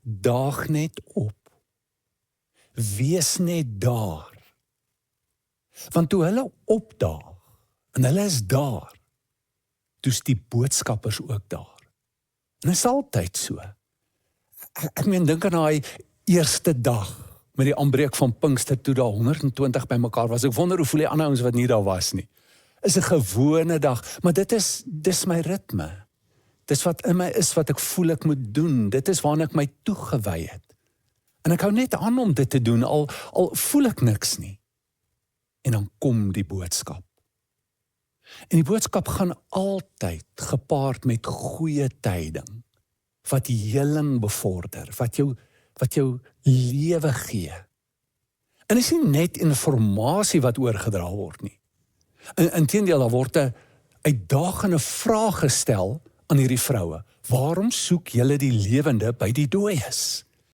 daag net op. Wees net daar. Want toe hulle opdaag, en hulle is daar, toe is die boodskappers ook daar. En dit is altyd so. Ek meen, dink aan daai eerste dag, met die aanbreek van Pinkster, toe daar 120 by mekaar was. Ek wonder hoe voel die ander ouens wat nie daar was nie. Is 'n gewone dag, maar dis my ritme. Dis wat in my is, wat ek voel ek moet doen. Dit is waarna ek my toegewy het. En ek hou net aan om dit te doen, al voel ek niks nie. En dan kom die boodskap. En die boodskap gaan altyd gepaard met goeie tyding, wat heling bevorder, wat jou lewe gee. En dit is nie net informasie wat oorgedra word nie. Inteendeel, daar word 'n uitdagende vraag gestel aan hierdie vroue. Waarom soek julle die lewende by die dooies?